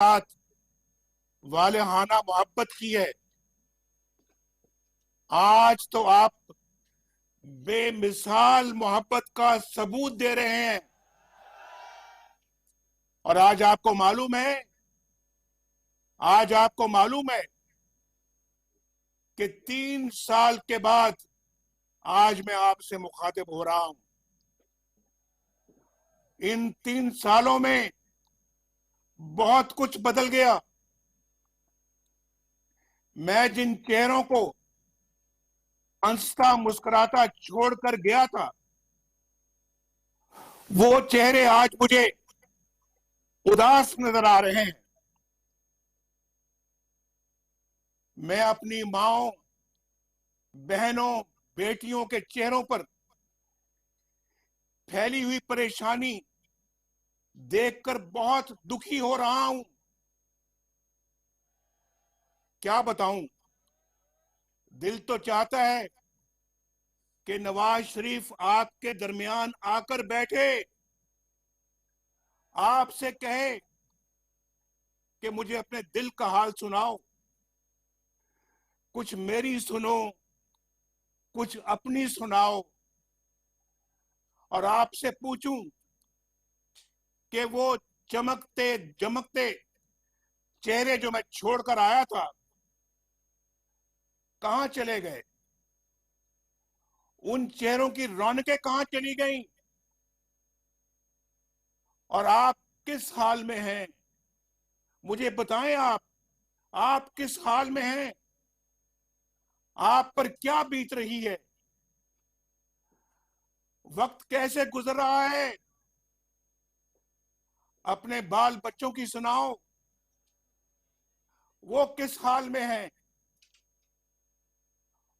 साथ वालेहाना मोहब्बत की है। आज तो आप बेमिसाल मोहब्बत का सबूत दे रहे हैं। और आज आपको मालूम है कि 3 साल के बाद आज मैं आपसे मुखातिब हो रहा हूं। इन 3 सालों में बहुत कुछ बदल गया। मैं जिन चेहरों को हंसता मुस्कुराता छोड़कर गया था, वो चेहरे आज मुझे उदास नजर आ रहे हैं। मैं अपनी माओ, बहनों, बेटियों के चेहरों पर फैली हुई परेशानी देखकर बहुत दुखी हो रहा हूं। क्या बताऊं, दिल तो चाहता है कि नवाज शरीफ आपके दरमियान आकर बैठे, आपसे कहे कि मुझे अपने दिल का हाल सुनाओ, कुछ मेरी सुनो, कुछ अपनी सुनाओ, और आपसे पूछूं कि वो चमकते जमकते चेहरे जो मैं छोड़कर आया था, कहां चले गए? उन चेहरों की रौनकें कहां चली गईं? और आप किस हाल में हैं? मुझे बताएं, आप किस हाल में हैं? आप पर क्या बीत रही है? वक्त कैसे गुजर रहा है? अपने बाल बच्चों की सुनाओ, वो किस हाल में है?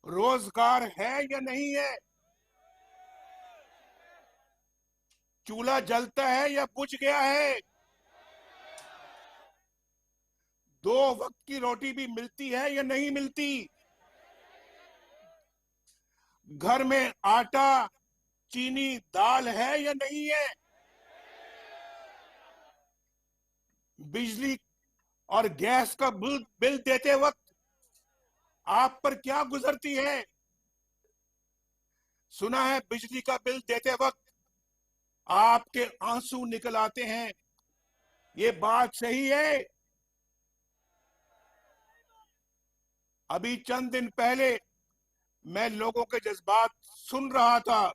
रोजगार है या नहीं है? चूल्हा जलता है या बुझ गया है? 2 वक्त की रोटी भी मिलती है या नहीं मिलती? घर में आटा, चीनी, दाल है या नहीं है? बिजली और गैस का बिल देते वक्त आप पर क्या गुजरती है? सुना है बिजली का बिल देते वक्त आपके आंसू निकल आते हैं। ये बात सही है? अभी चंद दिन पहले मैं लोगों के जज्बात सुन रहा था,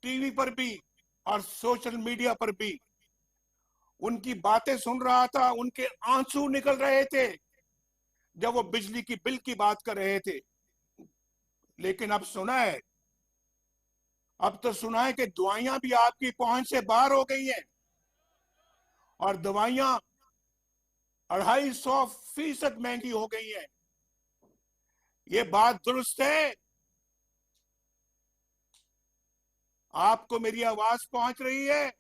टीवी पर भी और सोशल मीडिया पर भी उनकी बातें सुन रहा था। उनके आंसू निकल रहे थे जब वो बिजली की बिल की बात कर रहे थे। लेकिन अब तो सुना है कि दवाइयां भी आपकी पहुंच से बाहर हो गई हैं, और दवाइयां 250% महंगी हो गई हैं। ये बात दुरुस्त है? आपको मेरी आवाज पहुंच रही है?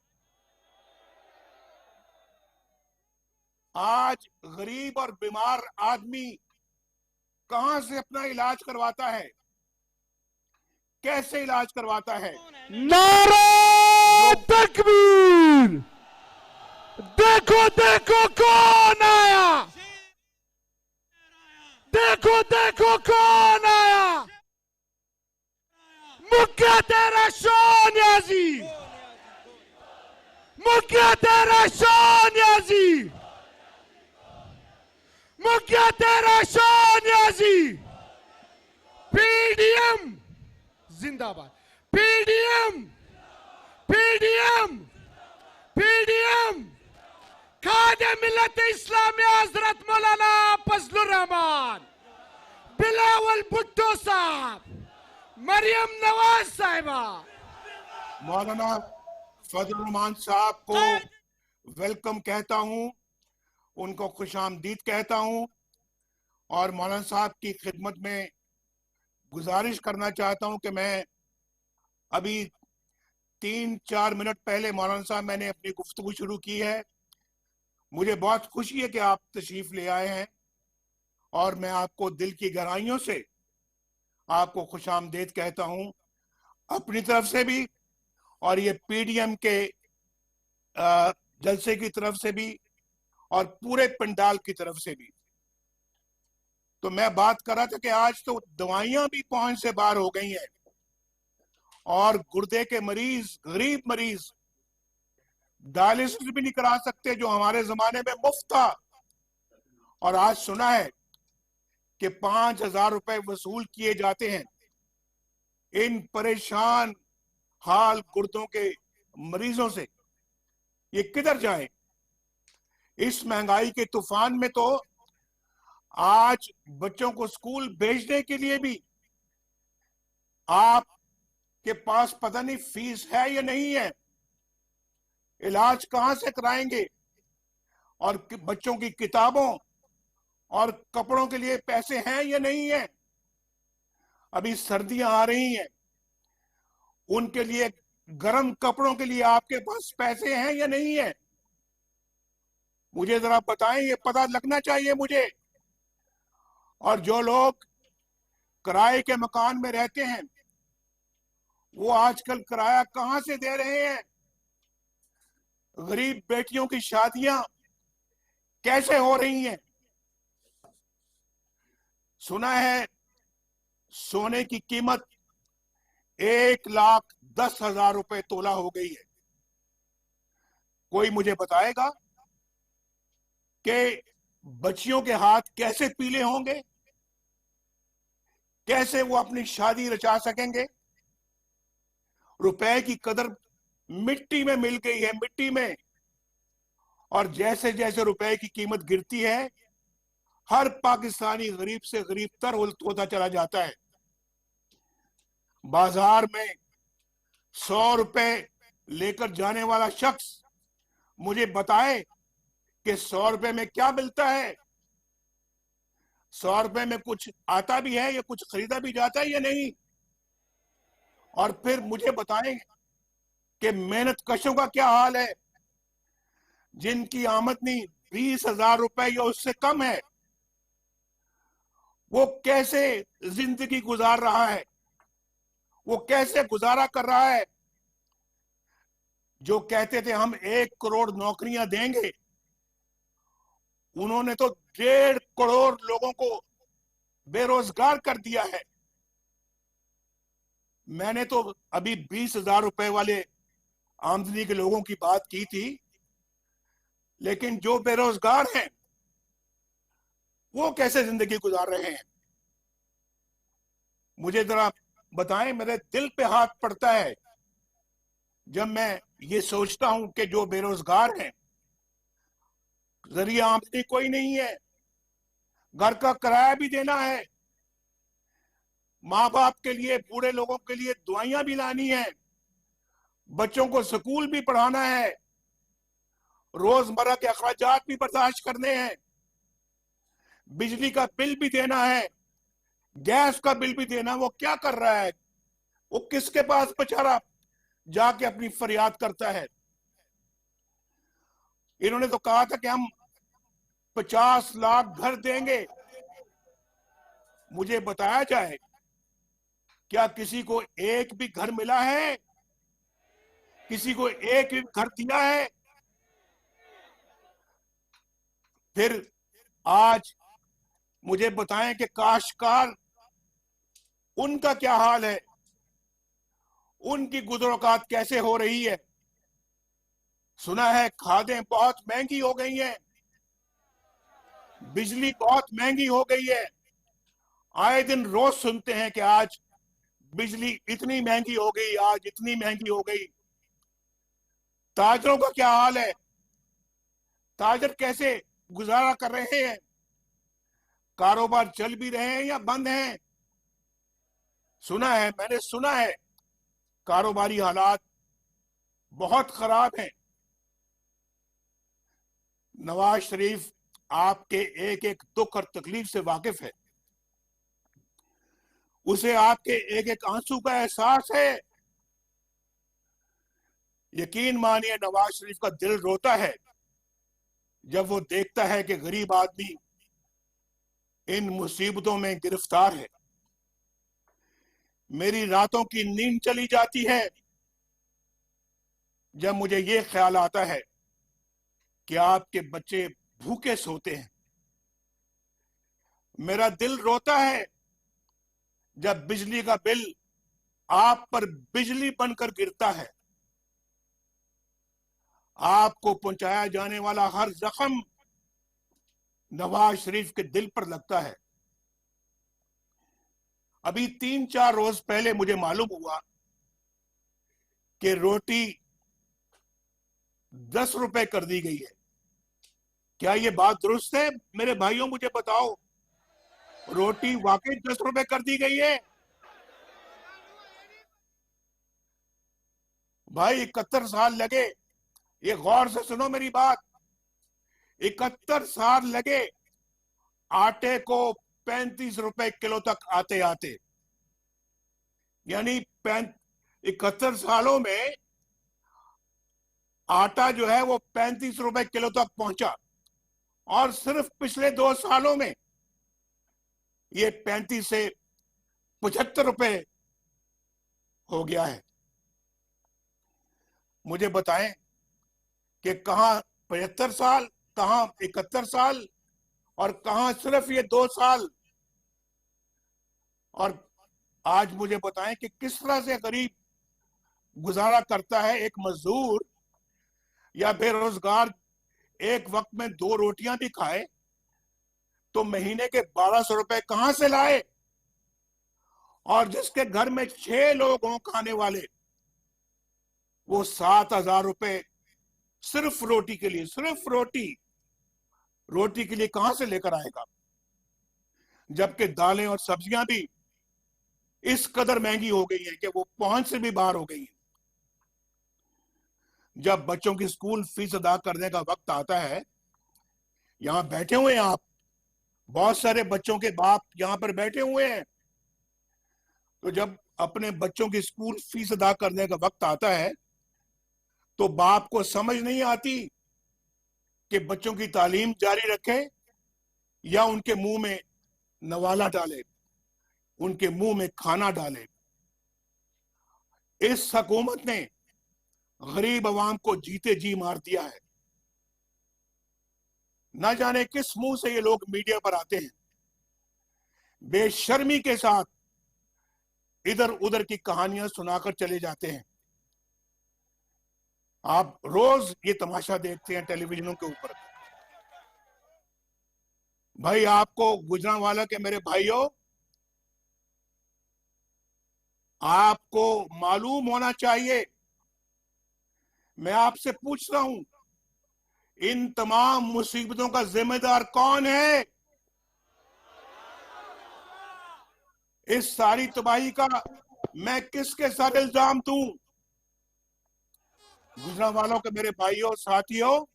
आज गरीब और बीमार आदमी कहां से अपना इलाज करवाता है? कैसे इलाज करवाता है? नारा जो तकबीर! देखो देखो कौन आया! देखो देखो कौन आया! मुक्या तेरा सोनियाजी! मुक्या तेरा सोनियाजी! मुक्या तेरा सोनियाजी! पीडीएम जिंदाबाद! पीडीएम! पीडीएम! पीडीएम! खादे मिलत इस्लामी हजरत मौलाना फजलुर रहमान, बिलावल भुट्टो साहब, मरियम नवाज साहिबा। मौलाना फजल रहमान साहब को वेलकम कहता हूं, उनको खुशामदीद कहता हूं, और मौलाना साहब की खिदमत में गुजारिश करना चाहता हूं कि मैं अभी 3-4 मिनट पहले मौलाना साहब मैंने अपनी गुफ्तगू शुरू की है। मुझे बहुत खुशी है कि आप तशरीफ ले आए हैं, और मैं आपको दिल की गहराइयों से आपको खुशामदीद कहता हूं, अपनी तरफ से भी और ये पीडीएम के जलसे की तरफ से भी। और पूरे पंडाल की तरफ से भी। तो मैं बात कर रहा था कि आज तो दवाइयां भी पहुंच से बाहर हो गई हैं और गुर्दे के मरीज, गरीब मरीज डायलिसिस भी नहीं करा सकते, जो हमारे जमाने में मुफ्त था। और आज सुना है कि 5,000 रुपए वसूल किए जाते हैं इन परेशान हाल गुर्दों के मरीजों से। ये किधर जाए? इस महंगाई के तूफान में तो आज बच्चों को स्कूल भेजने के लिए भी आपके पास पता नहीं फीस है या नहीं है, इलाज कहां से कराएंगे, और बच्चों की किताबों और कपड़ों के लिए पैसे हैं या नहीं है। अभी सर्दियां आ रही हैं, उनके लिए गर्म कपड़ों के लिए आपके पास पैसे हैं या नहीं है? मुझे जरा बताएं, ये पता लगना चाहिए मुझे। और जो लोग किराए के मकान में रहते हैं, वो आजकल किराया कहां से दे रहे हैं? गरीब बेटियों की शादियां कैसे हो रही हैं? सुना है सोने की कीमत 1,10,000 रुपए तोला हो गई है। कोई मुझे बताएगा कि बच्चियों के हाथ कैसे पीले होंगे, कैसे वो अपनी शादी रचा सकेंगे? रुपए की कदर मिट्टी में मिल गई है, मिट्टी में। और जैसे जैसे रुपए की कीमत गिरती है, हर पाकिस्तानी गरीब से गरीब तर होता चला जाता है। बाजार में 100 रुपए लेकर जाने वाला शख्स मुझे बताए कि 100 रुपए में क्या मिलता है, 100 रुपए में कुछ आता भी है या कुछ खरीदा भी जाता है या नहीं। और फिर मुझे बताएं कि मेहनत कशों का क्या हाल है, जिनकी आमदनी 20,000 रुपए या उससे कम है, वो कैसे जिंदगी गुजार रहा है, वो कैसे गुजारा कर रहा है। जो कहते थे हम 1 करोड़ नौकरियां देंगे, उन्होंने तो 1.5 करोड़ लोगों को बेरोजगार कर दिया है। मैंने तो अभी 20,000 रुपए वाले आमदनी के लोगों की बात की थी, लेकिन जो बेरोजगार हैं वो कैसे जिंदगी गुजार रहे हैं? मुझे जरा बताएं। मेरे दिल पे हाथ पड़ता है जब मैं ये सोचता हूं कि जो बेरोजगार हैं, जरिया आमदनी कोई नहीं है, घर का किराया भी देना है, माँ बाप के लिए, बूढ़े लोगों के लिए दवाइयां भी लानी है, बच्चों को स्कूल भी पढ़ाना है, रोजमर्रा के अखराजात भी बर्दाश्त करने हैं, बिजली का बिल भी देना है, गैस का बिल भी देना। वो क्या कर रहा है? वो किसके पास बेचारा जाके अपनी फरियाद करता है? इन्होंने तो कहा था कि हम 50 लाख घर देंगे। मुझे बताया जाए, क्या किसी को एक भी घर मिला है? किसी को एक भी घर दिया है? फिर आज मुझे बताएं कि काश्तकार, उनका क्या हाल है, उनकी गुजरोकात कैसे हो रही है? सुना है खादें बहुत महंगी हो गई हैं, बिजली बहुत महंगी हो गई है। आए दिन रोज सुनते हैं कि आज बिजली इतनी महंगी हो गई, आज इतनी महंगी हो गई। ताजरों का क्या हाल है? ताजर कैसे गुजारा कर रहे हैं? कारोबार चल भी रहे हैं या बंद हैं? सुना है, मैंने सुना है, कारोबारी हालात बहुत खराब हैं। नवाज शरीफ आपके एक एक दुख और तकलीफ से वाकिफ है, उसे आपके एक एक आंसू का एहसास है। यकीन मानिए, नवाज शरीफ का दिल रोता है जब वो देखता है कि गरीब आदमी इन मुसीबतों में गिरफ्तार है। मेरी रातों की नींद चली जाती है जब मुझे ये ख्याल आता है कि आपके बच्चे भूखे सोते हैं। मेरा दिल रोता है जब बिजली का बिल आप पर बिजली बनकर गिरता है। आपको पहुंचाया जाने वाला हर जख्म नवाज शरीफ के दिल पर लगता है। अभी 3-4 रोज पहले मुझे मालूम हुआ कि रोटी 10 रुपए कर दी गई है। क्या ये बात दुरुस्त है? मेरे भाइयों मुझे बताओ, रोटी वाकई 10 रुपए कर दी गई है? भाई 71 साल लगे, ये गौर से सुनो मेरी बात, 71 साल लगे आटे को 35 रुपए किलो तक आते आते। यानी 71 सालों में आटा जो है वो 35 रुपए किलो तक पहुंचा, और सिर्फ पिछले 2 सालों में ये 35 से 75 रुपए हो गया है। मुझे बताएं कि कहां 75 साल, कहां 71 साल, और कहां सिर्फ ये 2 साल। और आज मुझे बताएं कि किस तरह से गरीब गुजारा करता है। एक मजदूर या बेरोजगार एक वक्त में 2 रोटियां भी खाए तो महीने के 1200 रुपए कहां से लाए? और जिसके घर में 6 लोग हों खाने वाले, वो 7,000 रुपए सिर्फ रोटी के लिए, सिर्फ रोटी के लिए कहां से लेकर आएगा? जबकि दालें और सब्जियां भी इस कदर महंगी हो गई हैं कि वो पहुंच से भी बाहर हो गई हैं। जब बच्चों की स्कूल फीस अदा करने का वक्त आता है, यहां बैठे हुए हैं आप, बहुत सारे बच्चों के बाप यहां पर बैठे हुए हैं, तो जब अपने बच्चों की स्कूल फीस अदा करने का वक्त आता है तो बाप को समझ नहीं आती कि बच्चों की तालीम जारी रखे या उनके मुंह में नवाला डाले, उनके मुंह में खाना डाले। इस हुकूमत ने गरीब आवाम को जीते जी मार दिया है। न जाने किस मुंह से ये लोग मीडिया पर आते हैं, बेशर्मी के साथ इधर उधर की कहानियां सुनाकर चले जाते हैं। आप रोज ये तमाशा देखते हैं टेलीविजनों के ऊपर। भाई आपको गुजरांवाला के मेरे भाइयों, आपको मालूम होना चाहिए, मैं आपसे पूछ रहा हूं, इन तमाम मुसीबतों का जिम्मेदार कौन है? इस सारी तबाही का मैं किसके साथ इल्जाम दूं? गुजरांवालों के मेरे भाइयों साथियों,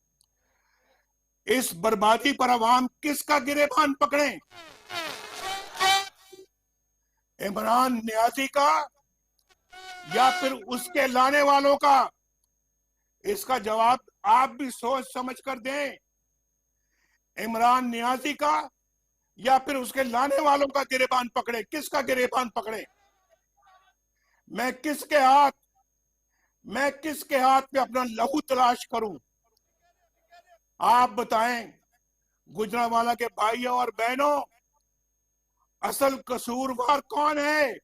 इस बर्बादी पर अवाम किसका गिरेबान पकड़े? इमरान नियाजी का या फिर उसके लाने वालों का? इसका जवाब आप भी सोच समझ कर दें। इमरान नियाजी का या फिर उसके लाने वालों का गिरेबान पकड़े? किसका गिरेबान पकड़े? मैं किसके हाथ पे अपना लहू तलाश करूं? आप बताएं गुजरांवाला के भाइयों और बहनों, असल कसूरवार कौन है?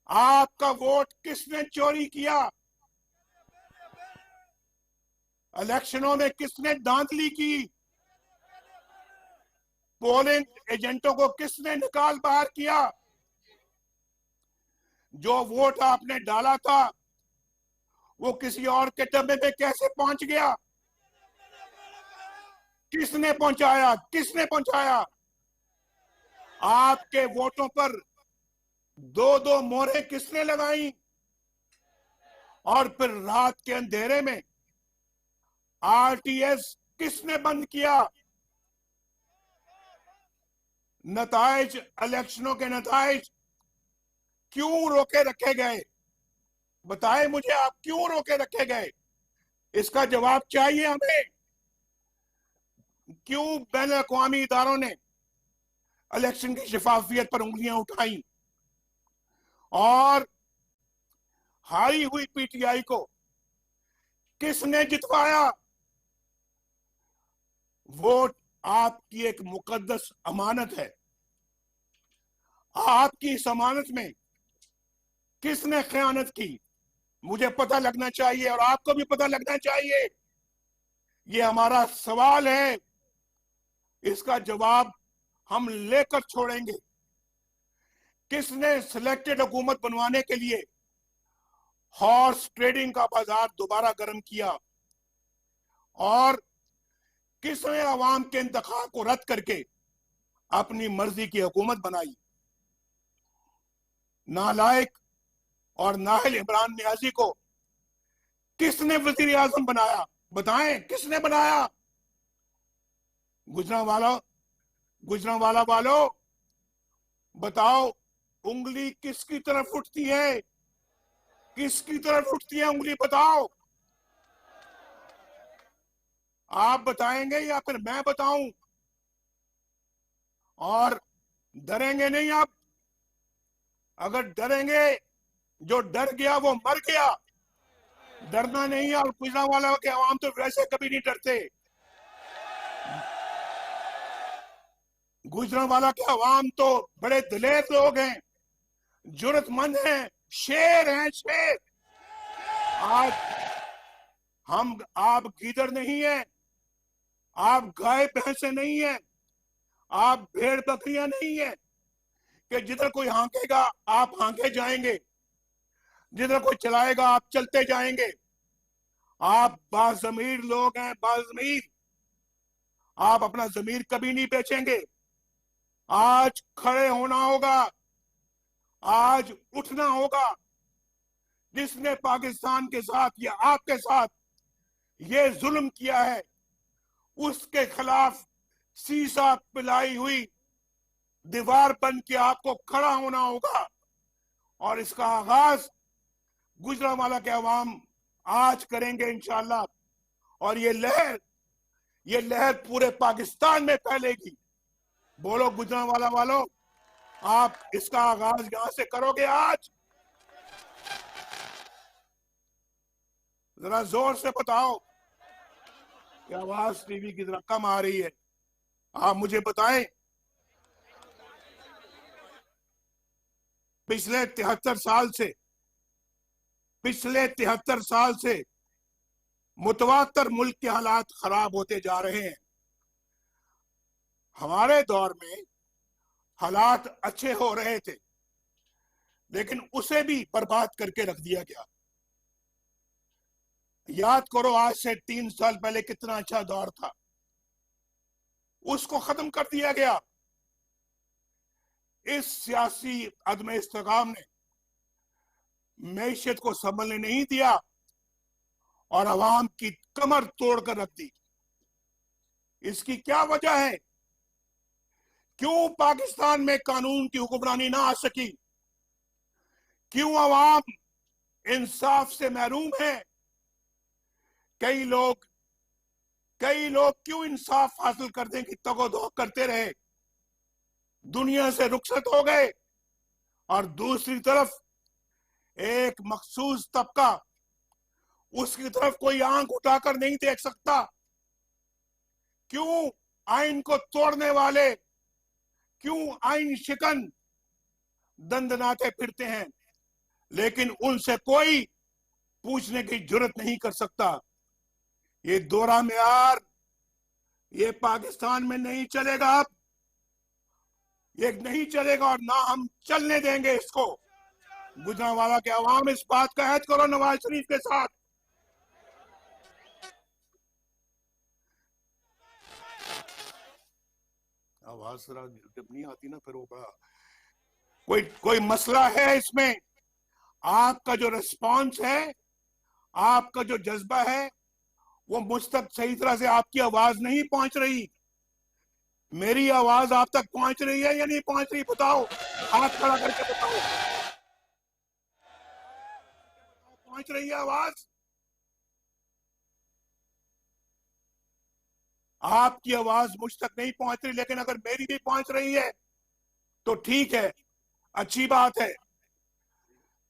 आपका वोट किसने चोरी किया? इलेक्शनों में किसने धांधली की? पोलिंग एजेंटों को किसने निकाल बाहर किया? जो वोट आपने डाला था वो किसी और के डब्बे में कैसे पहुंच गया? किसने पहुंचाया? किसने पहुंचाया? आपके वोटों पर 2-2 मोहरें किसने लगाई? और फिर रात के अंधेरे में आरटीएस किसने बंद किया? नताइज, इलेक्शनों के नताइज क्यों रोके रखे गए? बताएं मुझे, आप क्यों रोके रखे गए? इसका जवाब चाहिए हमें। क्यों बैन अवी इदारों ने इलेक्शन की शफाफियत पर उंगलियां उठाई और हारी हुई पीटीआई को किसने जितवाया? वोट आपकी एक मुकद्दस अमानत है। आपकी इस अमानत में किसने खयानत की, मुझे पता लगना चाहिए और आपको भी पता लगना चाहिए। ये हमारा सवाल है, इसका जवाब हम लेकर छोड़ेंगे। किसने सिलेक्टेड हुकूमत बनवाने के लिए हॉर्स ट्रेडिंग का बाजार दोबारा गर्म किया, और किसने अवाम के इंतखाब को रद्द करके अपनी मर्जी की हुकूमत बनाई। नालायक और नाहिल इमरान नियाजी को किसने वजीर आजम बनाया, बताएं किसने बनाया। गुजरांवाला वालों बताओ, उंगली किसकी तरफ उठती है, किसकी तरफ उठती है उंगली, बताओ। आप बताएंगे या फिर मैं बताऊं? और डरेंगे नहीं आप। अगर डरेंगे, जो डर गया वो मर गया। डरना नहीं है। और गुजरांवाला के अवाम तो वैसे कभी नहीं डरते। गुजरांवाला के अवाम तो बड़े दिलेर लोग हैं, जुर्रतमंद हैं, शेर हैं, शेर। आज आप गीदड़ नहीं है, आप गाय भैंसे नहीं है, आप भेड़ बकरियां नहीं है कि जिधर कोई हांकेगा आप हांके जाएंगे, जिधर कोई चलाएगा आप चलते जाएंगे। आप बाज़मीर लोग हैं, बाज़मीर। आप अपना जमीर कभी नहीं बेचेंगे। आज खड़े होना होगा, आज उठना होगा। जिसने पाकिस्तान के साथ या आपके साथ ये जुल्म किया है, उसके खिलाफ सीसा पिलाई हुई दीवार बन के आपको खड़ा होना होगा। और इसका आगाज गुजरांवाला के अवाम आज करेंगे इंशाल्लाह। और ये लहर पूरे पाकिस्तान में फैलेगी। बोलो गुजरांवाला वालों, आप इसका आगाज यहां से करोगे आज? जरा जोर से बताओ कि आवाज टीवी की जरा कम आ रही है। आप मुझे बताएं, पिछले 73 साल से मुतवातर मुल्क के हालात खराब होते जा रहे हैं। हमारे दौर में हालात अच्छे हो रहे थे, लेकिन उसे भी बर्बाद करके रख दिया गया। याद करो, आज से 3 साल पहले कितना अच्छा दौर था, उसको खत्म कर दिया गया। इस सियासी अदम इस्तेकाम ने मैशत को संभलने नहीं दिया और अवाम की कमर तोड़कर रख दी। इसकी क्या वजह है? क्यों पाकिस्तान में कानून की हुक्मरानी ना आ सकी? क्यों अवाम इंसाफ से महरूम है? कई लोग क्यों इंसाफ हासिल करने की तगोदो करते रहे, दुनिया से रुखसत हो गए। और दूसरी तरफ एक मखसूस तबका, उसकी तरफ कोई आंख उठाकर नहीं देख सकता। क्यों आइन को तोड़ने वाले, क्यों आइन शिकन दंदनाते फिरते हैं, लेकिन उनसे कोई पूछने की जुर्रत नहीं कर सकता। ये दोहरा मेयार ये पाकिस्तान में नहीं चलेगा। अब ये नहीं चलेगा और ना हम चलने देंगे इसको। गुजरांवाला के अवाम, इस बात का अहद करो नवाज शरीफ के साथ। आवाज जब नहीं आती ना, फिर वो बड़ा कोई मसला है इसमें। आपका जो रिस्पॉन्स है, आपका जो जज्बा है, वो मुझ तक सही तरह से आपकी आवाज नहीं पहुंच रही। मेरी आवाज आप तक पहुंच रही है या नहीं पहुंच रही? बताओ, हाथ खड़ा करके बताओ, पहुंच रही है आवाज? आपकी आवाज मुझ तक नहीं पहुंच रही, लेकिन अगर मेरी भी पहुंच रही है तो ठीक है, अच्छी बात है।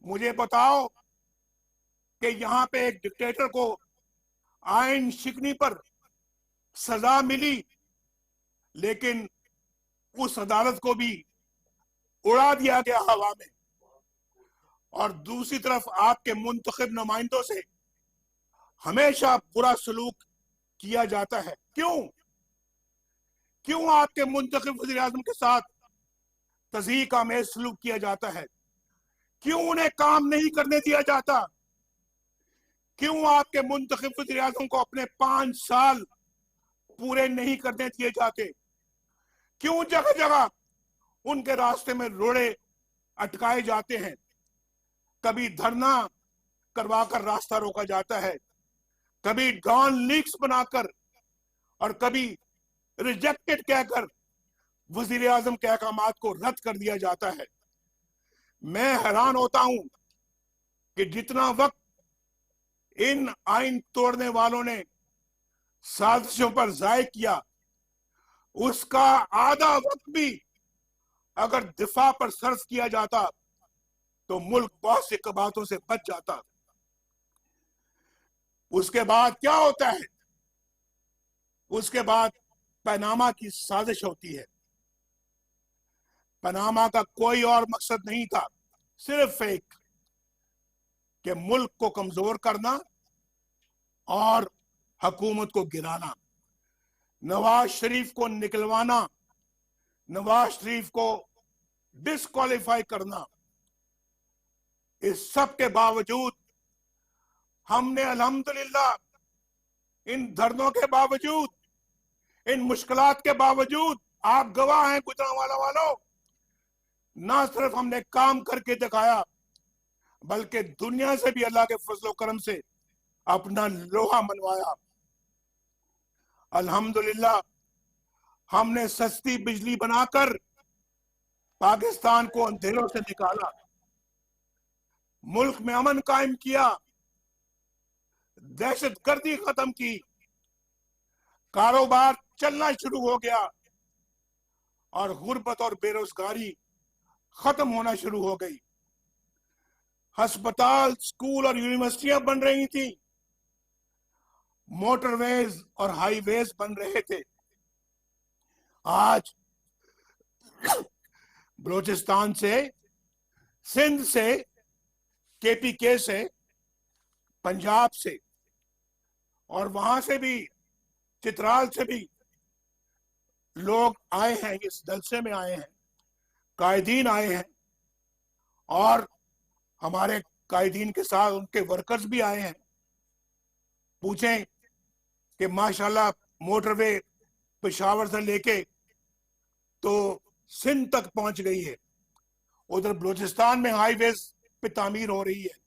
मुझे बताओ कि यहां पे एक डिक्टेटर को आइन शिकनी पर सजा मिली, लेकिन उस अदालत को भी उड़ा दिया गया हवा में। और दूसरी तरफ आपके मुंतखब नुमाइंदों से हमेशा बुरा सलूक किया जाता है। क्यों आपके मुंतखब वज़ीर आज़म के साथ तज़यीक़ आमेज़ सलूक किया जाता है? क्यों उन्हें काम नहीं करने दिया जाता? क्यों आपके मुंतखब वज़ीर आज़म को अपने 5 साल पूरे नहीं करने दिए जाते? क्यों जगह जगह उनके रास्ते में रोड़े अटकाए जाते हैं? कभी धरना करवाकर रास्ता रोका जाता है, कभी डॉन लीक्स बनाकर और कभी रिजेक्टेड कहकर वजीर आजम के अहकामात को रद्द कर दिया जाता है। मैं हैरान होता हूं कि जितना वक्त इन आइन तोड़ने वालों ने साजिशों पर जाय किया, उसका आधा वक्त भी अगर दिफा पर सर्फ किया जाता तो मुल्क बहुत सी कबातों से बच जाता। उसके बाद क्या होता है? उसके बाद पनामा की साजिश होती है। पनामा का कोई और मकसद नहीं था, सिर्फ एक कि मुल्क को कमजोर करना और हुकूमत को गिराना, नवाज शरीफ को निकलवाना, नवाज शरीफ को डिस्क्वालीफाई करना। इस सब के बावजूद हमने अल्हम्दुलिल्लाह इन धरनों के बावजूद, इन मुश्किलात के बावजूद, आप गवाह हैं गुजरांवाला वालों, ना सिर्फ हमने काम करके दिखाया बल्कि दुनिया से भी अल्लाह के फजल करम से अपना लोहा मनवाया। अल्हम्दुलिल्लाह हमने सस्ती बिजली बनाकर पाकिस्तान को अंधेरों से निकाला, मुल्क में अमन कायम किया, दहशतगर्दी खत्म की, कारोबार चलना शुरू हो गया और गुर्बत और बेरोजगारी खत्म होना शुरू हो गई। अस्पताल, स्कूल और यूनिवर्सिटियां बन रही थी, मोटरवेज और हाईवेज बन रहे थे। आज बलोचिस्तान से, सिंध से, केपीके से, पंजाब से और वहां से भी, चित्राल से भी लोग आए हैं, इस जलसे में आए हैं, कायदीन आए हैं और हमारे कायदीन के साथ उनके वर्कर्स भी आए हैं। पूछें कि माशाल्लाह मोटरवे पेशावर से लेके तो सिंध तक पहुंच गई है। उधर बलूचिस्तान में हाईवेज पे तामीर हो रही है,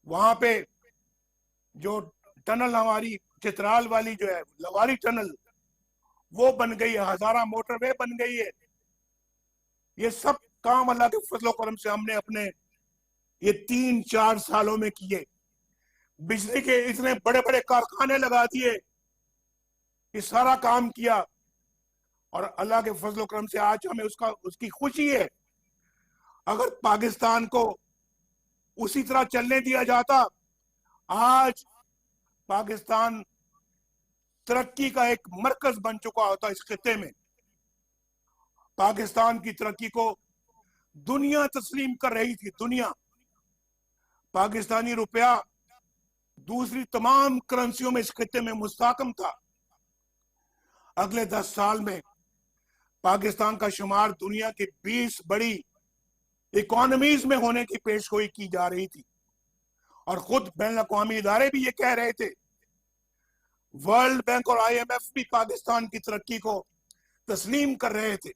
वहां पे जो टनल हमारी चित्राल वाली जो है लवारी टनल, वो बन गई है, हजारा मोटरवे बन गई है। ये सब काम अल्लाह के फजल करम से हमने अपने ये 3-4 सालों में किए। बिजली के इतने बड़े बड़े कारखाने लगा दिए, ये सारा काम किया और अल्लाह के फजल करम से आज हमें उसकी खुशी है। अगर पाकिस्तान को उसी तरह चलने दिया जाता, आज पाकिस्तान तरक्की का एक मरकज बन चुका होता इस खित्ते में। पाकिस्तान की तरक्की को दुनिया तस्लीम कर रही थी, दुनिया। पाकिस्तानी रुपया दूसरी तमाम करेंसियों में इस खित्ते में मुस्तहकम था। अगले 10 साल में पाकिस्तान का शुमार दुनिया की 20 बड़ी इकोनॉमीज में होने की पेशगोई की जा रही थी और खुद बैन अक़वामी इदारे भी ये कह रहे थे। वर्ल्ड बैंक और IMF भी पाकिस्तान की तरक्की को तस्लीम कर रहे थे।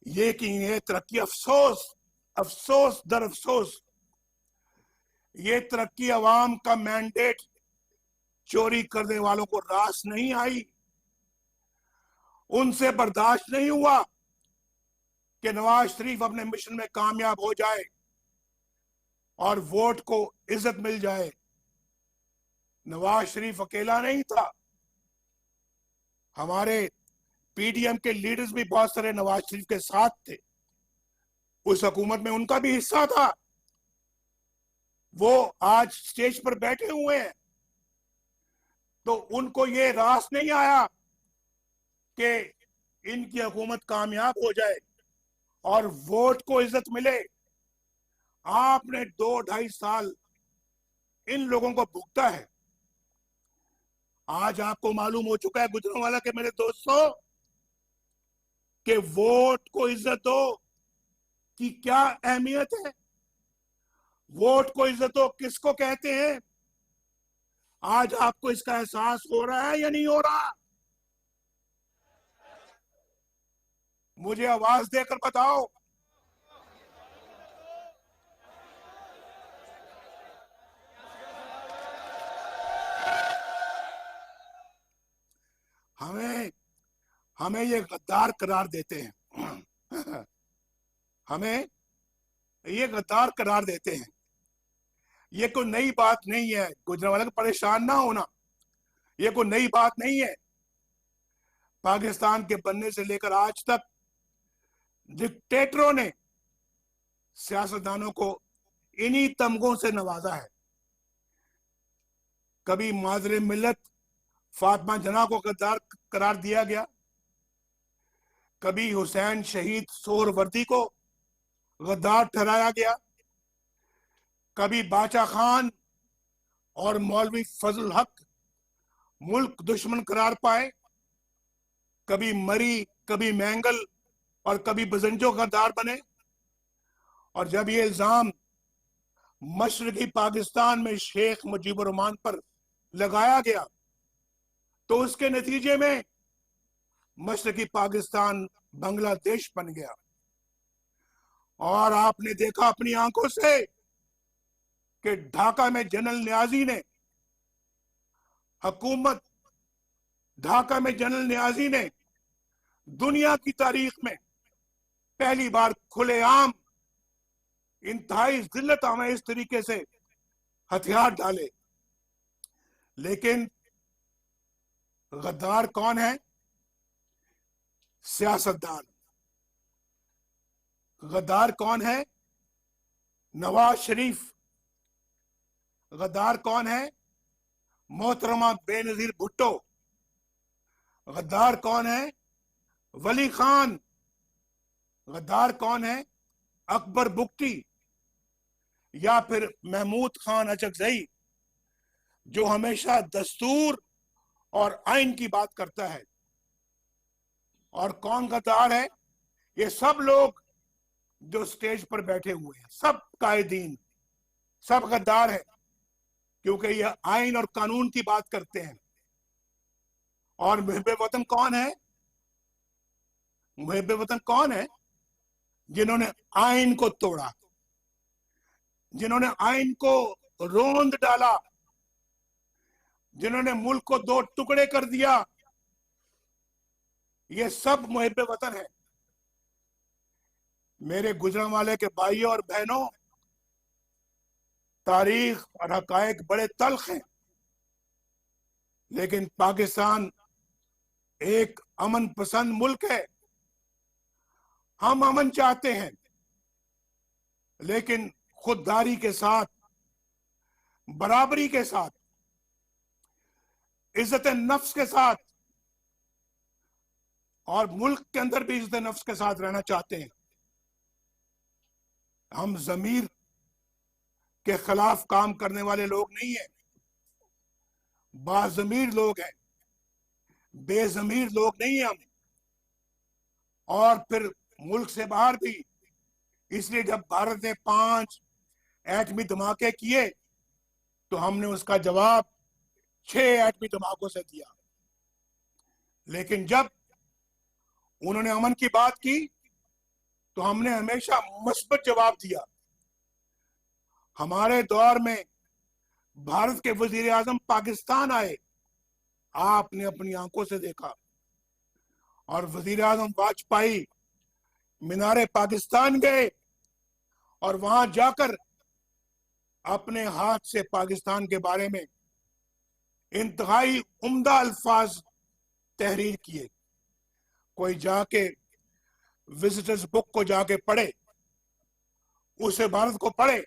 ये तरक्की अफसोस दर अफसोस, ये तरक्की अवाम का मैंडेट चोरी करने वालों को रास नहीं आई। उनसे बर्दाश्त नहीं हुआ कि नवाज शरीफ अपने मिशन में कामयाब हो जाए और वोट को इज्जत मिल जाए। नवाज शरीफ अकेला नहीं था, हमारे PDM के लीडर्स भी बहुत सारे नवाज शरीफ के साथ थे, उस हुकूमत में उनका भी हिस्सा था। वो आज स्टेज पर बैठे हुए हैं, तो उनको ये रास नहीं आया कि इनकी हुकूमत कामयाब हो जाए और वोट को इज्जत मिले। आपने 2-2.5 साल इन लोगों को भुगता है। आज आपको मालूम हो चुका है गुजरांवाला के मेरे दोस्तों कि वोट को इज्जत दो की क्या अहमियत है। वोट को इज्जत दो किसको कहते हैं? आज आपको इसका एहसास हो रहा है या नहीं हो रहा? मुझे आवाज देकर बताओ। हमें हमें ये गद्दार करार देते हैं। हमें ये गद्दार करार देते हैं। ये कोई नई बात नहीं है। गुजरांवाला को परेशान ना होना, ये कोई नई बात नहीं है। पाकिस्तान के बनने से लेकर आज तक डिक्टेटरों ने सियासतदानों को इन्हीं तमगों से नवाजा है। कभी माजरे मिल्लत फातिमा जना को गद्दार करार दिया गया, कभी हुसैन शहीद सोहरवर्दी को गद्दार ठहराया गया, कभी बाचा खान और मौलवी फजल हक मुल्क दुश्मन करार पाए, कभी मरी, कभी मैंगल और कभी बजंजो गद्दार बने। और जब ये इल्जाम मशरकी पाकिस्तान में शेख मुजीबुर रहमान पर लगाया गया तो उसके नतीजे में मशरकी पाकिस्तान बांग्लादेश बन गया। और आपने देखा अपनी आंखों से कि ढाका में जनरल नियाजी ने दुनिया की तारीख में पहली बार खुलेआम इंतहाई जिल्लत आमेज तरीके से हथियार डाले। लेकिन गद्दार कौन है? सियासतदान। गद्दार कौन है? नवाज शरीफ। गद्दार कौन है? मोहतरमा बेनजीर भुट्टो। गद्दार कौन है? वली खान। गद्दार कौन है? अकबर बुगटी या फिर महमूद खान अचकजई, जो हमेशा दस्तूर और आइन की बात करता है। और कौन गद्दार है? ये सब लोग जो स्टेज पर बैठे हुए हैं, सब कायदीन, सब गद्दार है, क्योंकि ये आइन और कानून की बात करते हैं। और मुहिब्बे वतन कौन है? मुहिब्बे वतन कौन है? जिन्होंने आइन को तोड़ा, जिन्होंने आइन को रोंद डाला, जिन्होंने मुल्क को 2 टुकड़े कर दिया। ये सब मुहिब्बे वतन है। मेरे गुजरांवाले के भाइयों और बहनों, तारीख और हकायक बड़े तल्ख हैं, लेकिन पाकिस्तान एक अमन पसंद मुल्क है। हम अमन चाहते हैं, लेकिन खुददारी के साथ, बराबरी के साथ, इज्जत नफ्स के साथ, और मुल्क के अंदर भी इज्जत नफ्स के साथ रहना चाहते हैं। हम ज़मीर के खिलाफ काम करने वाले लोग नहीं हैं। बाज़मीर लोग हैं, बेज़मीर लोग नहीं हैं हम। और फिर मुल्क से बाहर भी, इसलिए जब भारत ने 5 एटमी धमाके किए तो हमने उसका जवाब 6 एटमी धमाकों से दिया। लेकिन जब उन्होंने अमन की बात की तो हमने हमेशा मुस्बत जवाब दिया। हमारे दौर में भारत के वजीर आजम पाकिस्तान आए, आपने अपनी आंखों से देखा। और वजीर आजम वाजपेयी मीनारे पाकिस्तान गए और वहां जाकर अपने हाथ से पाकिस्तान के बारे में इंतहाई उम्दा अल्फाज तहरीर किए। कोई जाके विजिटर्स बुक को जाके पढ़े, उसे भारत को पढ़े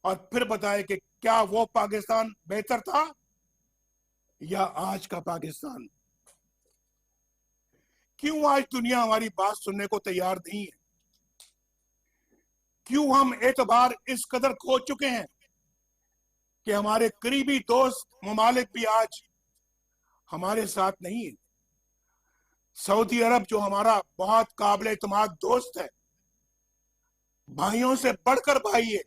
और फिर बताए कि क्या वो पाकिस्तान बेहतर था या आज का पाकिस्तान। क्यों आज दुनिया हमारी बात सुनने को तैयार नहीं है? क्यों हम एतबार इस कदर खो चुके हैं कि हमारे करीबी दोस्त ममालिक भी आज हमारे साथ नहीं है? सऊदी अरब जो हमारा बहुत काबिल एतमाद दोस्त है, भाइयों से बढ़कर भाई है,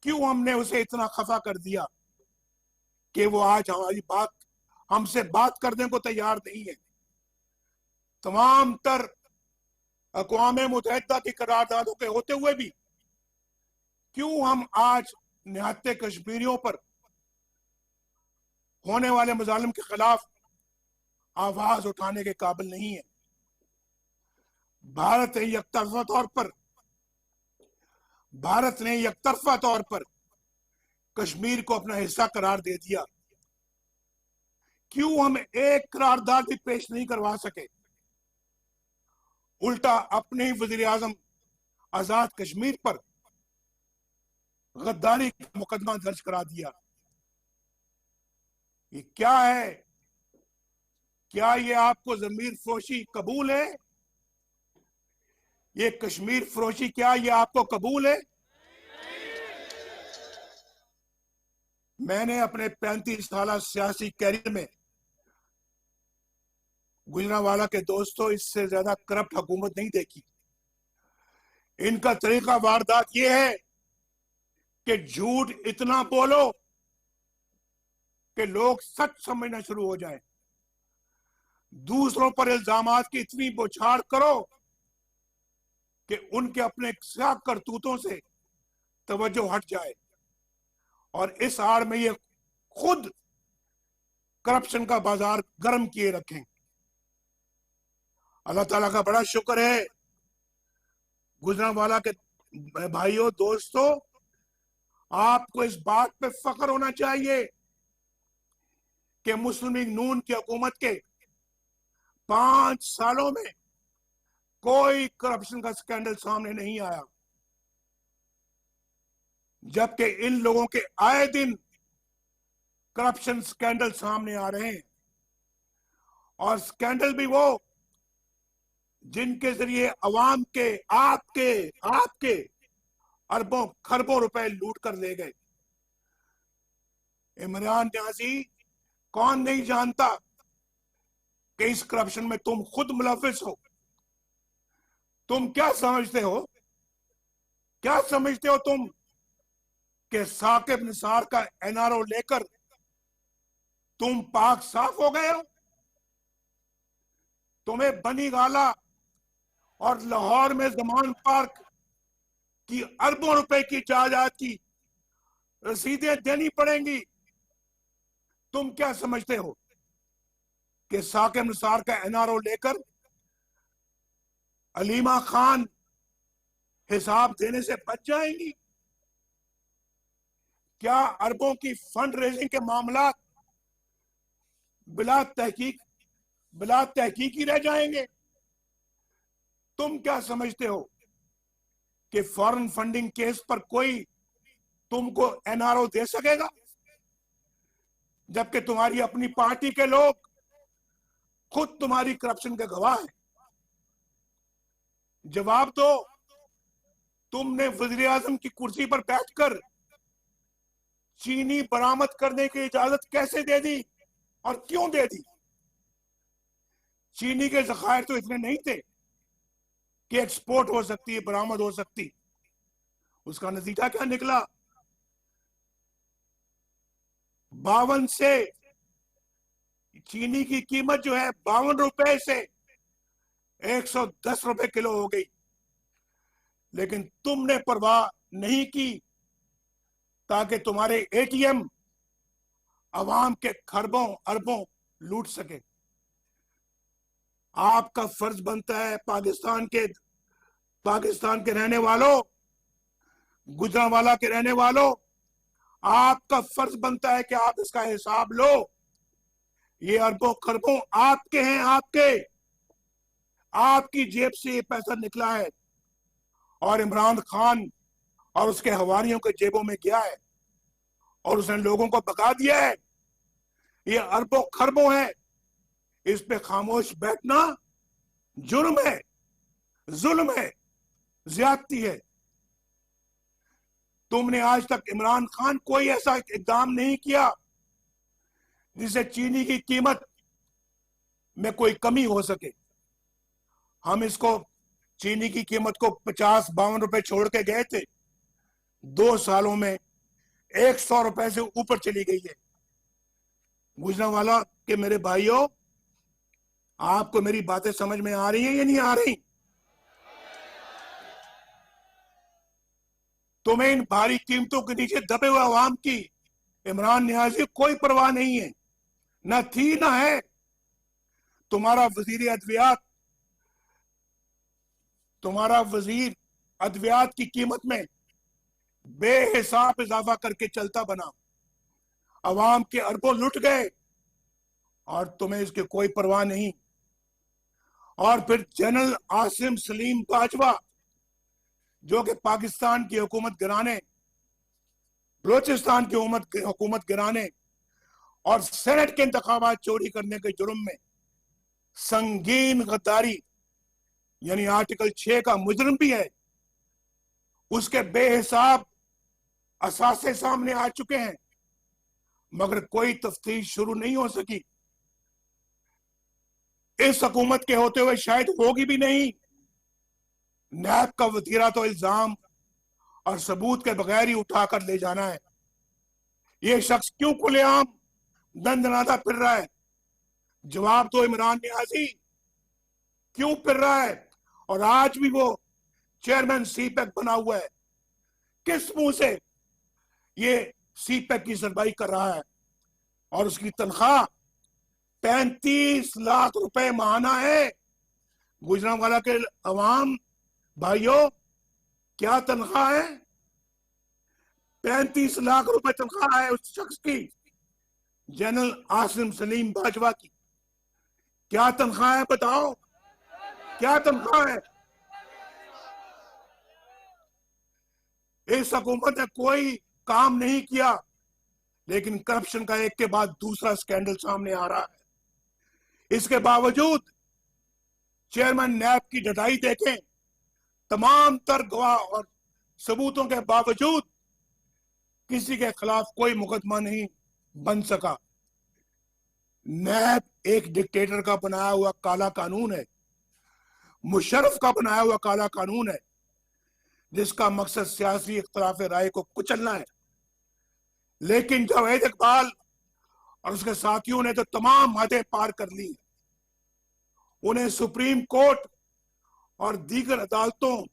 क्यों हमने उसे इतना खफा कर दिया कि वो आज हमसे बात करने को तैयार नहीं है? तमाम तर अक़वाम मुत्तहिदा की करारदादों के होते हुए भी क्यों हम आज निहत्ते कश्मीरियों पर होने वाले मजालिम के खिलाफ आवाज उठाने के काबिल नहीं है? भारत ने यकतरफा तौर पर कश्मीर को अपना हिस्सा करार दे दिया। क्यों हम एक करारदाद भी पेश नहीं करवा सके? उल्टा अपने ही वजीर आजम आजाद कश्मीर पर गद्दारी का मुकदमा दर्ज करा दिया। ये क्या है? क्या ये आपको जमीर फरोशी कबूल है? ये कश्मीर फरोशी क्या ये आपको कबूल है? मैंने अपने 35 साल सियासी कैरियर में गुजरांवाला के दोस्तों इससे ज्यादा करप्ट हुकूमत नहीं देखी। इनका तरीका वारदात ये है कि झूठ इतना बोलो कि लोग सच समझना शुरू हो जाए, दूसरों पर इल्जामात की इतनी बौछार करो कि उनके अपने करतूतों से तवज्जो हट जाए और इस आड़ में ये खुद करप्शन का बाजार गर्म किए रखें। अल्लाह ताला का बड़ा शुक्र है, गुजरांवाला के भाइयों दोस्तों, आपको इस बात पे फख्र होना चाहिए कि मुस्लिम लीग नून की हुकूमत के 5 सालों में कोई करप्शन का स्कैंडल सामने नहीं आया, जबकि इन लोगों के आए दिन करप्शन स्कैंडल सामने आ रहे हैं, और स्कैंडल भी वो जिनके जरिए अवाम के आपके अरबों खरबों रुपए लूट कर ले गए। इमरान न्याजी, कौन नहीं जानता कि इस करप्शन में तुम खुद मुलव्विस हो? तुम क्या समझते हो तुम कि साकिब निसार का एनआरओ लेकर तुम पाक साफ हो गए हो? तुम्हें बनी गाला और लाहौर में जमान पार्क की अरबों रुपए की जायदाद की रसीदें देनी पड़ेंगी। तुम क्या समझते हो कि साकिब निसार का एनआरओ लेकर अलीमा खान हिसाब देने से बच जाएंगी? क्या अरबों की फंड रेजिंग के मामला बिला तहकीक ही रह जाएंगे? तुम क्या समझते हो कि फॉरेन फंडिंग केस पर कोई तुमको एनआरओ दे सकेगा, जबकि तुम्हारी अपनी पार्टी के लोग खुद तुम्हारी करप्शन के गवाह हैं? जवाब दो, तुमने वजीर आजम की कुर्सी पर बैठकर चीनी बरामद करने की इजाजत कैसे दे दी और क्यों दे दी? चीनी के जखायर तो इतने नहीं थे कि एक्सपोर्ट हो सकती है, बरामद हो सकती। उसका नतीजा क्या निकला? 52 से चीनी की कीमत जो है 52 रुपए से 110 रुपए किलो हो गई, लेकिन तुमने परवाह नहीं की ताकि तुम्हारे एटीएम अवाम के खरबों अरबों लूट सके। आपका फर्ज बनता है पाकिस्तान के रहने वालों, गुजरांवाला के रहने वालों, आपका फर्ज बनता है कि आप इसका हिसाब लो। ये अरबों खरबों आपके हैं, आपकी जेब से ये पैसा निकला है और इमरान खान और उसके हवारियों के जेबों में गया है और उसने लोगों को भगा दिया है। ये अरबों खरबों है, इस पे खामोश बैठना जुर्म है, जुल्म है, ज्यादती है। तुमने आज तक इमरान खान कोई ऐसा इकदाम नहीं किया जिससे चीनी की कीमत में कोई कमी हो सके। हम इसको चीनी की कीमत को 50-52 रुपए छोड़ के गए थे, 2 सालों में 100 रुपए से ऊपर चली गई है। गुजरांवाला के मेरे भाइयों, आपको मेरी बातें समझ में आ रही हैं या नहीं आ रही? तुम्हें इन भारी कीमतों के नीचे दबे हुए अवाम की इमरान नियाजी कोई परवाह नहीं है, न थी न है। तुम्हारा वजीर अद्वियात की कीमत में बेहिसाब इजाफा करके चलता बना, अवाम के अरबों लुट गए और तुम्हें इसकी कोई परवाह नहीं। और फिर जनरल आसिम सलीम बाजवा, जो कि पाकिस्तान की हुकूमत गिराने, बलोचिस्तान की हुकूमत गिराने और सेनेट के इंतखाबात चोरी करने के जुर्म में संगीन गद्दारी यानी आर्टिकल 6 का मुजरिम भी है, उसके बेहिसाब असासे सामने आ चुके हैं, मगर कोई तफ्तीश शुरू नहीं हो सकी। इस हुकूमत के होते हुए शायद होगी भी नहीं। नैब का वतीरा तो इल्जाम और सबूत के बगैर ही उठाकर ले जाना है। ये शख्स क्यों खुलेआम दंदनाता फिर रहा है? जवाब दो इमरान नियाजी, क्यों फिर रहा है? और आज भी वो चेयरमैन सीपैक बना हुआ है। किस मुंह से ये सीपैक की सरबराही कर रहा है? और उसकी तनख्वाह 35 लाख रुपए माहाना है। गुजरांवाला के अवाम भाइयों, क्या तनख्वाह है? 35 लाख रुपए तनख्वाह है उस शख्स की, जनरल आसिम सलीम बाजवा की। क्या तनख्वाह है बताओ, क्या तनख्वाह है? इस हुकूमत ने कोई काम नहीं किया, लेकिन करप्शन का एक के बाद दूसरा स्कैंडल सामने आ रहा है। इसके बावजूद चेयरमैन नैब की डटाई देखें, तमाम तर गवाह और सबूतों के बावजूद किसी के खिलाफ कोई मुकदमा नहीं बन सका। नैब एक डिक्टेटर का बनाया हुआ काला कानून है, मुशर्रफ का बनाया हुआ काला कानून है, जिसका मकसद सियासी इख्तिलाफ राय को कुचलना है। लेकिन जावेद इकबाल और उसके साथियों ने तो तमाम हदें पार कर ली। उन्हें सुप्रीम कोर्ट और दीगर अदालतों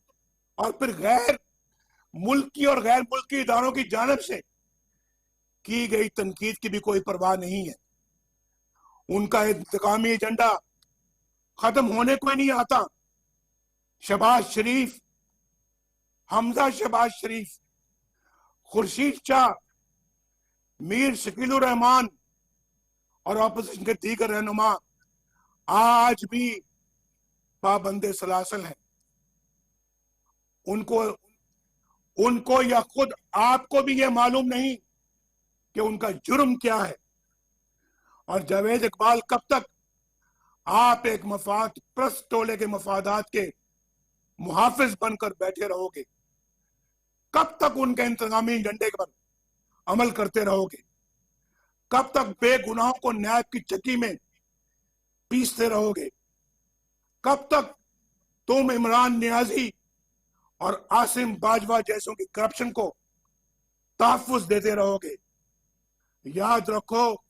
और फिर गैर मुल्की और गैर मुल्की इदारों की जानिब से की गई तनकीद की भी कोई परवाह नहीं है। उनका इंतकामी एजेंडा खत्म होने को ही नहीं आता। शहबाज शरीफ, हमजा शहबाज शरीफ, खुर्शीद शाह, मीर शकीलुर रहमान और अपोजिशन के दीगर रहनुमा आज भी पाबंदे सलासल हैं। उनको या खुद आपको भी यह मालूम नहीं कि उनका जुर्म क्या है। और जावेद इकबाल, कब तक आप एक मफाद प्रस्त टोले के मफादात के मुहाफिज बनकर बैठे रहोगे? कब तक उनके इंतजामी एजेंडे पर अमल करते रहोगे? कब तक बेगुनाहों को न्याय की चक्की में पीसते रहोगे? कब तक तुम इमरान नियाजी और आसिम बाजवा जैसों की करप्शन को तहफ्फुज देते रहोगे? याद रखो,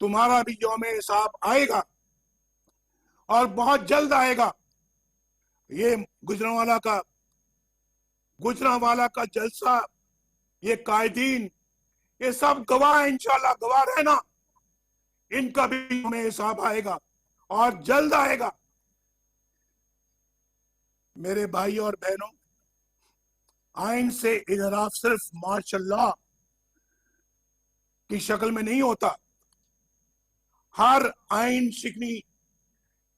तुम्हारा भी यौम हिसाब आएगा और बहुत जल्द आएगा। ये गुजरांवाला का जलसा, ये कायदीन, ये सब गवाह है, इंशाल्लाह गवाह रहना। इनका भी यौम हिसाब आएगा और जल्द आएगा। मेरे भाई और बहनों, आइन से इनराफ सिर्फ माशाल्लाह की शक्ल में नहीं होता। हर आइन शिकनी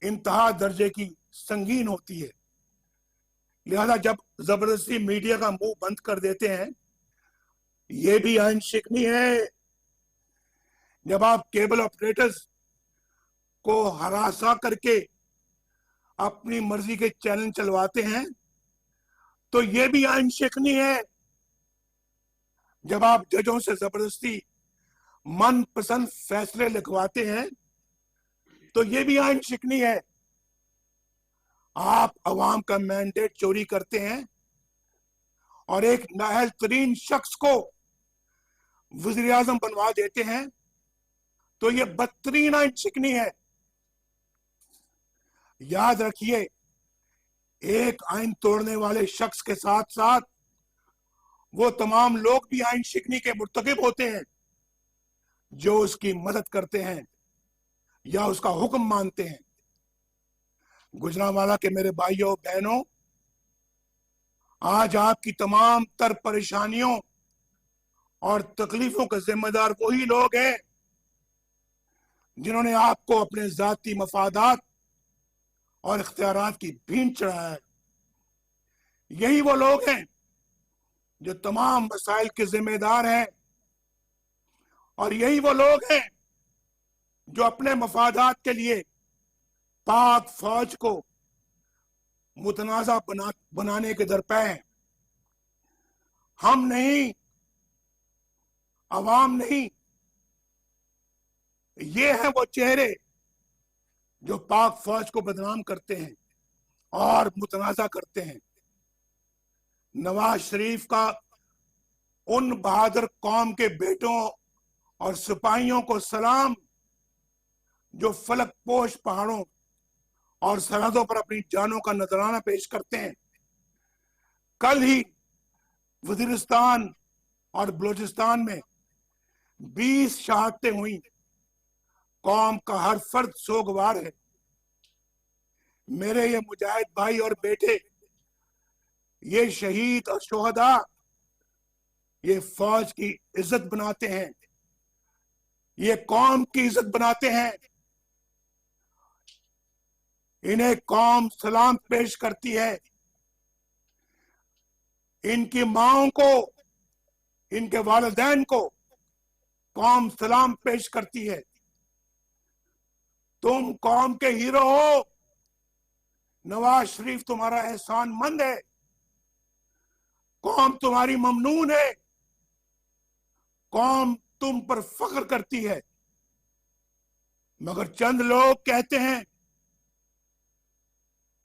इंतहा दर्जे की संगीन होती है। लिहाजा जब जबरदस्ती मीडिया का मुंह बंद कर देते हैं, ये भी आइन शिकनी है। जब आप केबल ऑपरेटर्स को हरासा करके अपनी मर्जी के चैनल चलवाते हैं, तो ये भी आइन शिकनी है। जब आप जजों से जबरदस्ती मनपसंद फैसले लिखवाते हैं, तो ये भी आइन शिकनी है। आप अवाम का मैंडेट चोरी करते हैं और एक नाअहल तरीन शख्स को वज़ीर आज़म बनवा देते हैं, तो ये बदतरीन आइन शिकनी है। याद रखिए, एक आइन तोड़ने वाले शख्स के साथ साथ वो तमाम लोग भी आइन शिकनी के मुर्तकिब होते हैं जो उसकी मदद करते हैं या उसका हुक्म मानते हैं। गुजरांवाला के मेरे भाइयों बहनों, आज आपकी तमाम तर परेशानियों और तकलीफों का जिम्मेदार वही लोग हैं जिन्होंने आपको अपने जाती मफादात और इख्तियारात की भींट चढ़ाया है। यही वो लोग हैं जो तमाम मसाइल के जिम्मेदार हैं, और यही वो लोग हैं जो अपने मफादात के लिए पाक फौज को मुतनाज़ा बनाने के दरपे हैं। हम नहीं, अवाम नहीं, ये हैं वो चेहरे जो पाक फौज को बदनाम करते हैं और मुतनाज़ा करते हैं। नवाज शरीफ का उन बहादुर कौम के बेटों और सिपाहियों को सलाम जो फलक पोश पहाड़ों और सरहदों पर अपनी जानों का नजराना पेश करते हैं। कल ही वजीरिस्तान और बलूचिस्तान में 20 शहादतें हुई। कौम का हर फर्द सोगवार है। मेरे ये मुजाहिद भाई और बेटे, ये शहीद और शोहदा, ये फौज की इज्जत बनाते हैं, ये कौम की इज्जत बनाते हैं। इन्हें कौम सलाम पेश करती है। इनकी माओं को, इनके वालिदैन को कौम सलाम पेश करती है। तुम कौम के हीरो हो। नवाज शरीफ तुम्हारा एहसान मंद है। कौम तुम्हारी ममनून है। कौम तुम पर फख्र करती है। मगर चंद लोग कहते हैं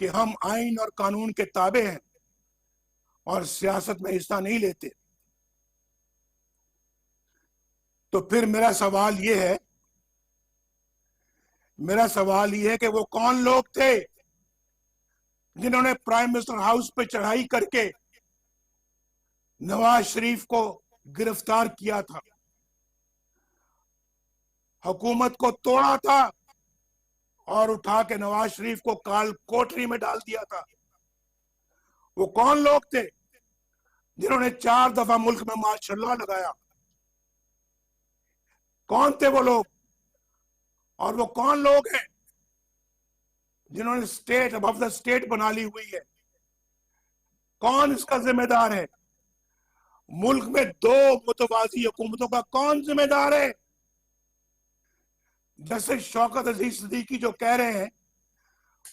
कि हम आइन और कानून के ताबे हैं और सियासत में हिस्सा नहीं लेते। तो फिर मेरा सवाल ये है कि वो कौन लोग थे जिन्होंने प्राइम मिनिस्टर हाउस पे चढ़ाई करके नवाज शरीफ को गिरफ्तार किया था, हुकूमत को तोड़ा था और उठा के नवाज शरीफ को काल कोठरी में डाल दिया था? वो कौन लोग थे जिन्होंने 4 दफा मुल्क में मार्शल लॉ लगाया? कौन थे वो लोग? और वो कौन लोग हैं जिन्होंने स्टेट अबव द स्टेट बना ली हुई है? कौन इसका जिम्मेदार है? मुल्क में 2 मुतवाज़ी हुकूमतों का कौन जिम्मेदार है? जैसे शौकत अजीज सिद्दीकी जो कह रहे हैं,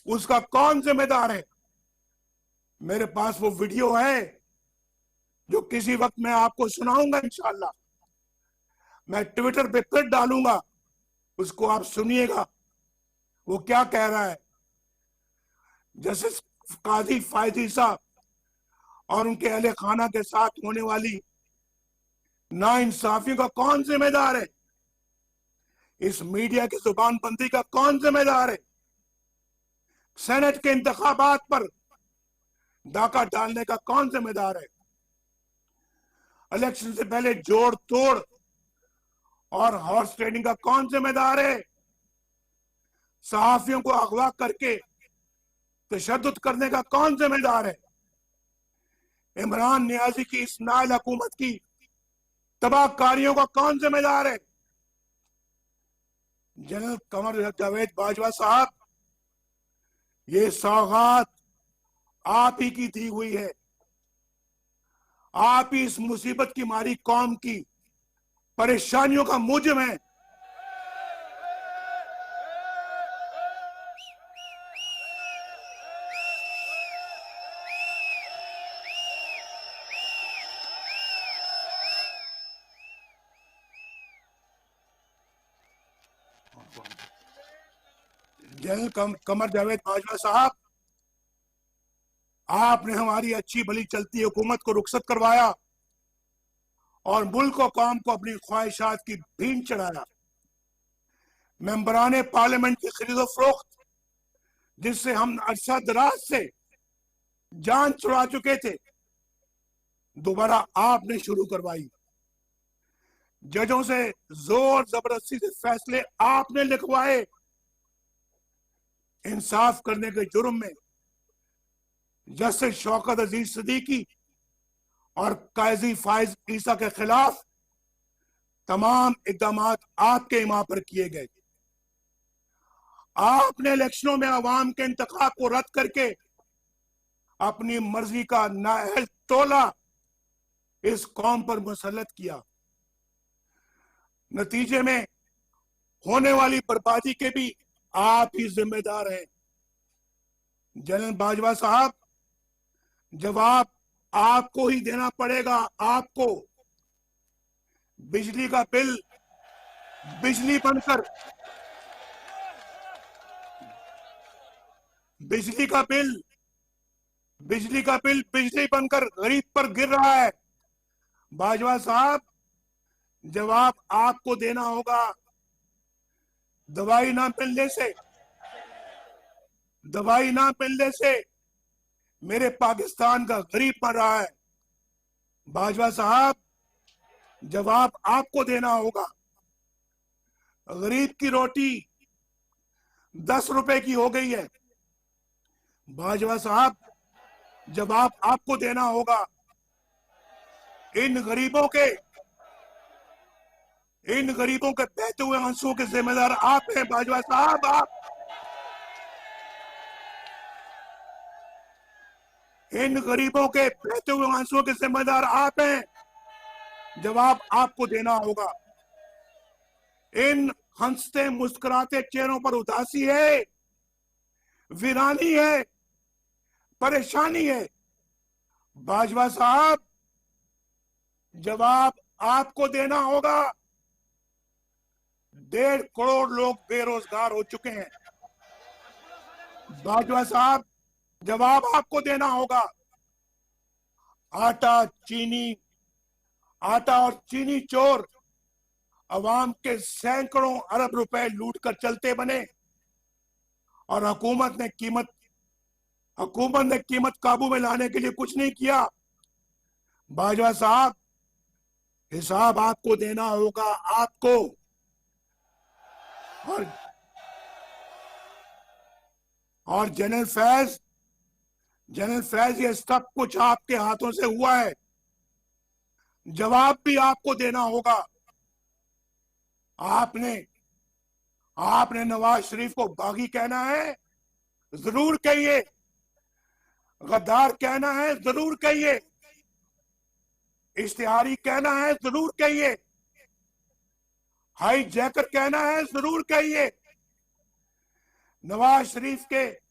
उसका कौन जिम्मेदार है? मेरे पास वो वीडियो है जो किसी वक्त मैं आपको सुनाऊंगा इंशाअल्लाह। मैं ट्विटर पे फिर डालूंगा, उसको आप सुनिएगा वो क्या कह रहा है। जैसे काजी फायदी साहब और उनके अहले खाना के साथ होने वाली नाइंसाफियों का कौन जिम्मेदार है? इस मीडिया की जुबान बंदी का कौन जिम्मेदार है? सेनेट के इंतखाबात पर डाका डालने का कौन जिम्मेदार है? इलेक्शन से पहले जोड़ तोड़ और हॉर्स ट्रेडिंग का कौन जिम्मेदार है? सहाफियों को अगवा करके तशद्दुद करने का कौन जिम्मेदार है? इमरान नियाजी की इस नाअहल हुकूमत की तबाहकारियों का कौन जिम्मेदार है? जनरल कमर जावेद बाजवा साहब, ये सौगात आप ही की दी हुई है। आप ही इस मुसीबत की मारी कौम की परेशानियों का मूजिब है। जनरल कमर जावेद बाजवा साहब, आपने हमारी अच्छी भली चलती हुकूमत को रुखसत करवाया और मुल्क और कौम को अपनी ख्वाहिशात की भीन चढ़ाया। मेंबरान पार्लियामेंट की खरीदो फरोख्त, जिससे हम अरसा दराज से जान छुड़ा चुके थे, दोबारा आपने शुरू करवाई। जजों से जोर जबरदस्ती से फैसले आपने लिखवाए। इंसाफ करने के जुर्म में जस्टिस शौकत अजीज सिद्दीकी और काजी फाइज ईसा के खिलाफ तमाम इकदाम आपके इमाम पर किए गए। आपने इलेक्शनों में अवाम के इंतखाब को रद्द करके अपनी मर्जी का नाअहल टोला इस कौम पर मुसल्लत किया। नतीजे में होने वाली बर्बादी के भी आप ही जिम्मेदार हैं। जनरल बाजवा साहब, जवाब आपको ही देना पड़ेगा। आपको बिजली का बिल बिजली बनकर बिजली बनकर गरीब पर गिर रहा है। बाजवा साहब, जवाब आपको देना होगा। दवाई ना मिलने से मेरे पाकिस्तान का गरीब मर रहा है। बाजवा साहब, जवाब आपको देना होगा। गरीब की रोटी 10 रुपए की हो गई है। बाजवा साहब, जवाब आपको देना होगा। इन गरीबों के बहते हुए आंसुओं के जिम्मेदार आप हैं। बाजवा साहब, आप इन गरीबों के बहते हुए आंसुओं के जिम्मेदार आप हैं। जवाब आपको देना होगा। इन हंसते मुस्कुराते चेहरों पर उदासी है, वीरानी है, परेशानी है। बाजवा साहब, जवाब आपको देना होगा। 1.5 करोड़ लोग बेरोजगार हो चुके हैं। बाजवा साहब, जवाब आपको देना होगा। आटा और चीनी चोर अवाम के सैकड़ों अरब रुपए लूट कर चलते बने और हुकूमत ने कीमत काबू में लाने के लिए कुछ नहीं किया। बाजवा साहब, हिसाब आपको देना होगा। आपको और जनरल फैज, ये सब कुछ आपके हाथों से हुआ है। जवाब भी आपको देना होगा। आपने नवाज शरीफ को बागी कहना है, जरूर कहिए। गद्दार कहना है, जरूर कहिए। इश्तिहारी कहना है, जरूर कहिए। हाई जैकर कहना है, जरूर कहिए। नवाज शरीफ के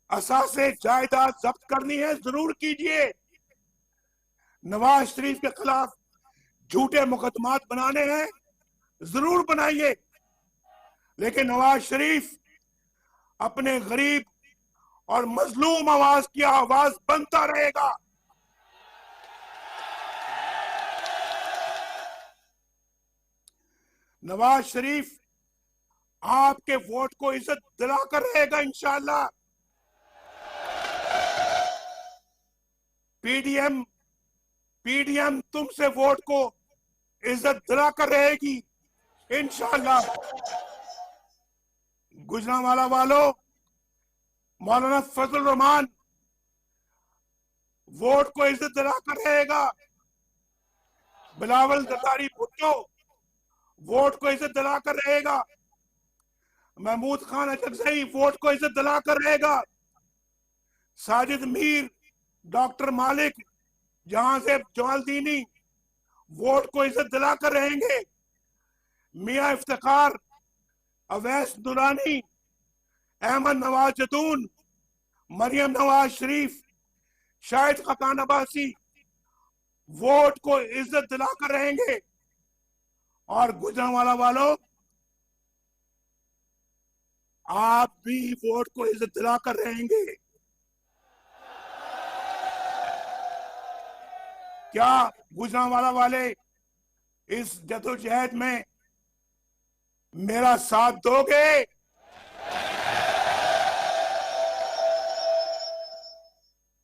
असासे जायदाद जब्त करनी है, जरूर कीजिए। नवाज शरीफ के खिलाफ झूठे मुकदमात बनाने हैं, जरूर बनाइए। लेकिन नवाज शरीफ अपने गरीब और मजलूम आवाज की आवाज बनता रहेगा। नवाज शरीफ आपके वोट को इज्जत दिलाकर रहेगा इंशाअल्लाह। पीडीएम तुमसे वोट को इज्जत दिलाकर रहेगी इंशाअल्लाह। गुजरांवाला वालों, मौलाना फजल रहमान वोट को इज्जत दिलाकर रहेगा। बिलावल जरदारी भुट्टो वोट को इज्जत दिलाकर रहेगा। महमूद खान अचकजई वोट को इज्जत दिलाकर रहेगा। साजिद मीर, डॉक्टर मालिक, जहां से जमालदीनी वोट को इज्जत दिलाकर रहेंगे। मियां इफ्तिखार, अवैस दुरानी, अहमद नवाज जदून, मरियम नवाज शरीफ, शाहिद खकान अब्बासी वोट को इज्जत दिलाकर रहेंगे। और गुजरांवाला वालों, आप भी वोट को इज्जत दिलाकर रहेंगे। क्या गुजरांवाला वाले इस जद्दोजहद में मेरा साथ दोगे?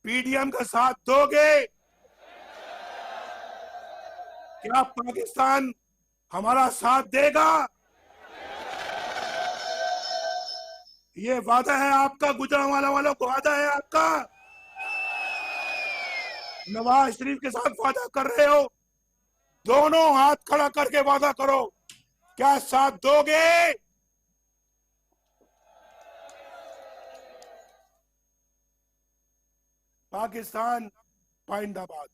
पीडीएम का साथ दोगे? क्या पाकिस्तान हमारा साथ देगा? ये वादा है आपका, गुजरांवाला वालों को वादा है आपका। नवाज शरीफ के साथ वादा कर रहे हो, दोनों हाथ खड़ा करके वादा करो, क्या साथ दोगे? पाकिस्तान पाइंदाबाद।